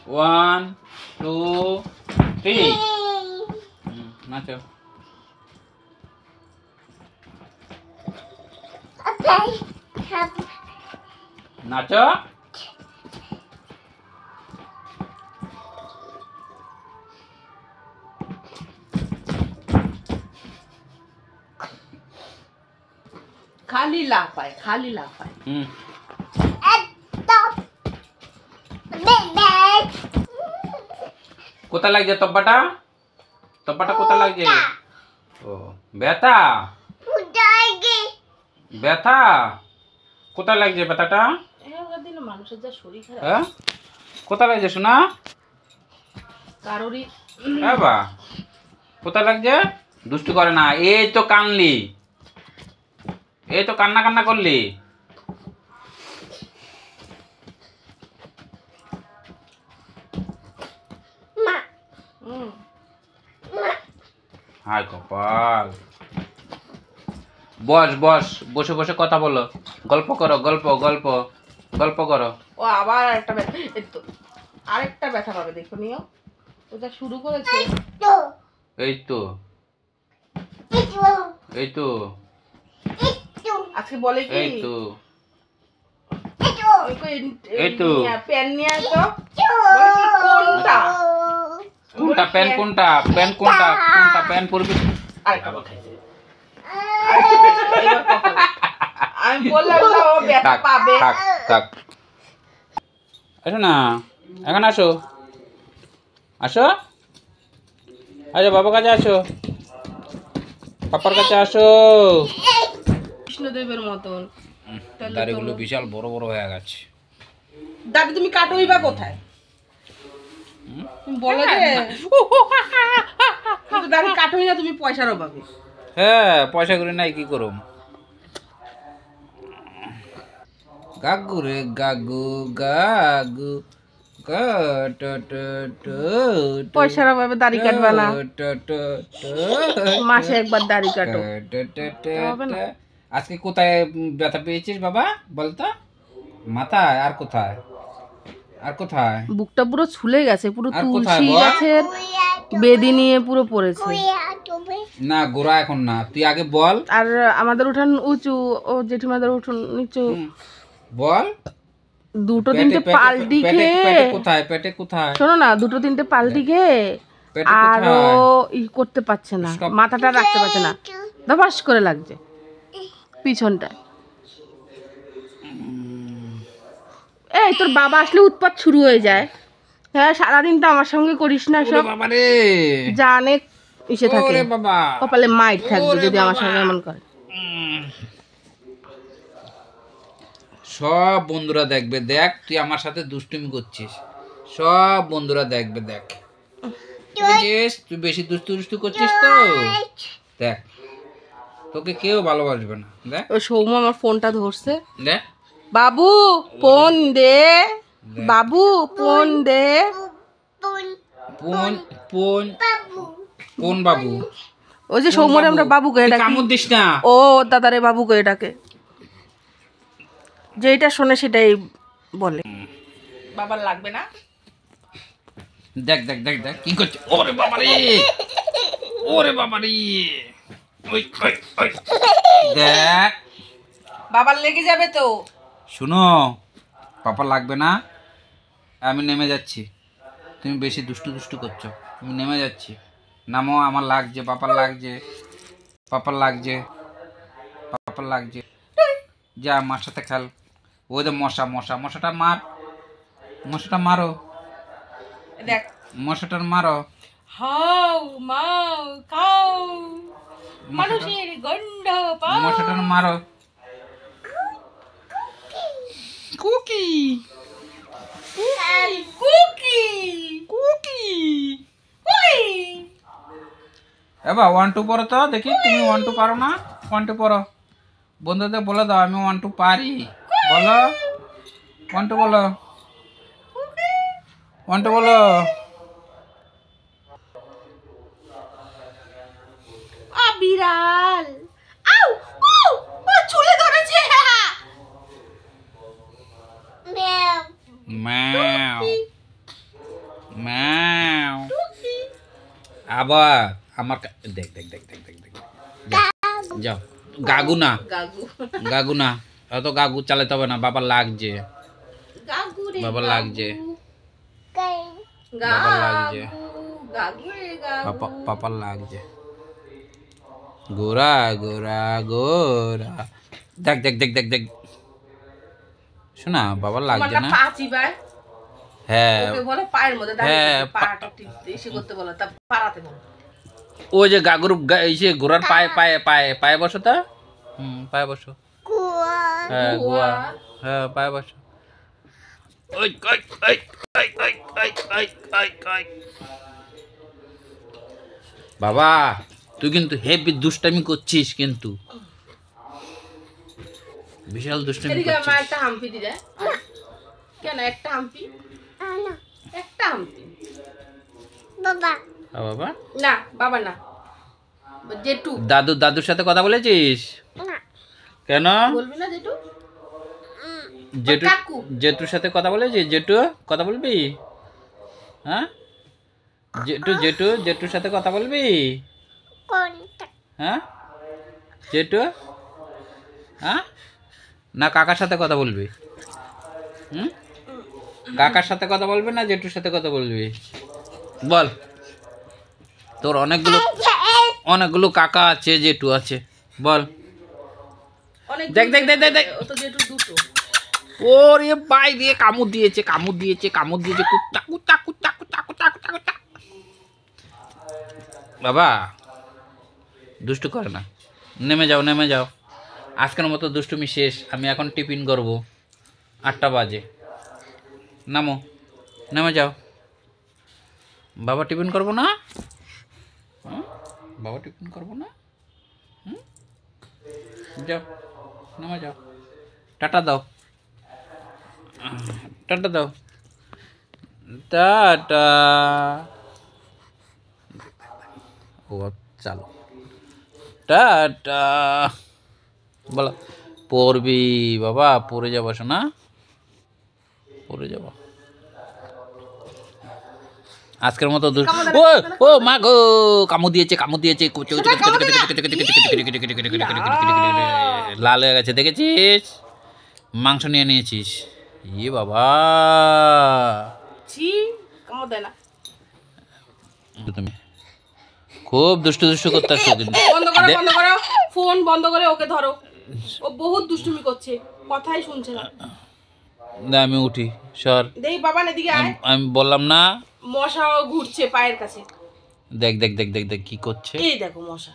1 2 3 নাচো নাচো খালি লাফায় খালি লাফায়। কোথায় লাগছে তব্বাটা? তব্বাটা কোথায় লাগছে? ও ব্যথা ব্যথা কোথায় লাগছে ব্যথাটা? মানুষের যা শরীর খারাপ। হ্যাঁ কোথায় লাগছে শোনা? কারোরই বা কোথায় লাগছে? দুষ্টু করে না। এই তো কানলি, এই তো কান্না কান্না করলি। হায় কপাল। বস বস, বসে বসে কথা বলো, গল্প করো, গল্প গল্প গল্প করো। ও আবার আরেকটা ব্যথা, এই তো আরেকটা ব্যথা পাবে দেখো নিও। ও যা শুরু করেছে। এই তো এই তো আজকে বলে কি এই তো এই তো পেন নিয়ে আসো। কোনটা কোনটা প্যান? কোনটা প্যান? কোনটা কোনটা প্যান পরবি? আমি বললাম না ও ব্যথা পাবে। থাক থাক, আসো না, এখন আসো, আসো, আচ্ছা বাবার কাছে আসো, পাপার কাছে আসো। কৃষ্ণদেবের মতন দাড়িগুলো বিশাল বড় বড় হয়ে গেছে। দাদি তুমি কাটোই বা কোথায়? তুমি বলো যে কিন্তু দাদি কাটোই না, তুমি পয়সার অভাবে। হ্যাঁ পয়সা করে নাই কি করুম। গাগু রে গাগু গাগু পয়সার অভাবে দাড়ি কাটবে না, মাসে একবার দাড়ি কাটো। আজকে কোথায় ব্যথা পেয়েছিস বাবা বলতো? মাথায়? আর কোথায়? আর কোথায়? বুকটা পুরো ছুলে গেছে, পুরো আর কোথায় তুলসী বল? গাছের বেদি নিয়ে পুরো পড়েছে। না গোড়া এখন না, তুই আগে বল। আর আমাদের উঠান উঁচু, ও জেঠিমাদের উঠান নিচু। বল। দুটো তিনটে পাল্টি খেয়ে কোথায়? পেটে কোথায়? শোনো না, দুটো তিনটে পাল্টি খেয়ে আরো ই করতে পারছে না, মাথাটা রাখতে পারছে না, ধপাস করে লাগছে পিছনটা। এই তোর বাবা আসলে উৎপাত শুরু হয়ে যায়। হ্যাঁ সারাদিন তো আমার সঙ্গে করিস না সব, জানে ইসে থাকে, কপালে মাইর থাকবে যদি আমার সঙ্গে এমন করে। সব বন্ধুরা দেখবে, দেখ তুই আমার সাথে দুষ্টুমি করছিস, সব বন্ধুরা দেখবে, দেখ তুই বেশি দুষ্টু দুষ্টু করছিস তো, দেখ তোকে কেউ ভালোবাসবে না। দেখ ও সৌম্য আমার ফোনটা ধরছে, দেখ বাবু ফোন দে, বাবু ফোন দে। কোন কোন কোন বাবু? ওই যে সৌম্যরে আমরা বাবু কয়ে ডাকি। কামড় দিস না। ও দাদারে বাবু কয়ে ডাকে, যেটা শোনে সেটাই বলে। বাবার লাগবে না। দেখ দেখ দেখ দেখ কি করছে। ওরে বাবা রে, ওরে বাবা রে, ওই ওই ওই দেখ বাবার লেগে যাবে তো। শুনো, পাপা লাগবে না, আমি নেমে যাচ্ছি, তুমি বেশি দুষ্টু দুষ্টু করছো, আমি নেমে যাচ্ছি, নামো। আমার লাগছে, পাপার লাগছে, পাপার লাগছে, পাপার লাগছে, যা আমার সাথে খেল। ওই যে মশা, মশা, মশাটা মার, মশাটা মারো, দেখ মশাটার মারো। হাউ মাউ খাও, মানুষের গন্ধ পাও, মশাটার মারো। কুকি কুকি কুকি। ওই এবার 1 2 পড়ো তো দেখি, তুমি 1 2 পারো না? 1 2 পড়ো, বন্ধুদের বলে দাও আমি 1 2 পারি, বলো 1 2 বলো, 1 2 বলো। বিড়াল আউ ও চুলে ধরেছে। ম্যাও আবার আমার দেখ দেখ দেখ দেখ দেখ দেখ যাও গাগু না গাগু গাগু না অত গাগু চালাতে হবে না বাবার লাগছে গাগু রে বাবার লাগছে গাগু বাবার লাগছে গাগু রে গাগু পাপার লাগছে গোরা গোরা গোরা দেখ দেখ দেখ দেখ দেখ শোনা বাবার লাগছে না পাঁচি ভাই হ্যাঁ ওকে বলে পায়ের মধ্যে হ্যাঁ, পাটা টিপতে এসে করতে বলে তা পাড়াতে বলে ওই যে গাগুর ইসে ঘোড়ার পায়ে পায়ে পায়ে পায়ে বসো তা পায়ে বসো হ্যাঁ গোয়া হ্যাঁ পায়ে বসো ওই ওই ওই ওই ওই ওই ওই ওই ওই বাবা তুই কিন্তু হেভি দুষ্টামি করছিস কিন্তু বিশাল দুষ্টামি এদিকে মা করছিস একটা হাম্পি দিলে কেন একটা হাম্পি একটা হাম্পি বাবা না বাবা না জেঠু দাদুর সাথে কথা বলেছিস কেন বলবি না জেঠু জেঠু কাকু। জেঠুর সাথে কথা বলেছিস জেঠু কথা বলবি হ্যাঁ জেঠুর সাথে কথা বলবি হ্যাঁ জেঠু হ্যাঁ না কাকার সাথে কথা বলবি কাকার সাথে কথা বলবি না জেঠুর সাথে কথা বলবি বল তোর অনেকগুলো কাকা আছে জেঠু আছে বল অনেক দেখ দেখ দেখ দেখ দেখ ও তো জেঠু দুটো ওরে পাই দিয়ে কামড় দিয়েছে কুত্তা কুত্তা কুত্তা কুত্তা কুত্তা কুত্তা কুত্তা বাবা দুষ্টু করে না নেমে যাও আজকের মতো দুষ্টুমি শেষ আমি এখন টিফিন করব 8টা বাজে নামো নেমে যাও বাবা টিফিন করবো না বাবা টিফিন করবো না যাও নেমে যাও টাটা দাও টাটা ও চালো টাটা বলো পড়বি বাবা পড়ে যাবো শোনা পড়ে যাবো আজকের মতো ও মা গো কামু দিয়েছে লাল হয়ে গেছে দেখেছিস মাংস নিয়ে নিয়েছিস ইয়ে বাবা ছি কামড় দেয় না তুমি খুব দুষ্টু করতে আসছো কিন্তু বন্ধ করো ফোন বন্ধ করে ওকে ধরো ও বহুত দুষ্টুমি করছে কথাই শুনছে না না আমি উঠি সর দেই বাবা এদিকে আয় আমি বললাম না মশাও ঘুরছে পায়ের কাছে দেখ কি করছে এই দেখো মশা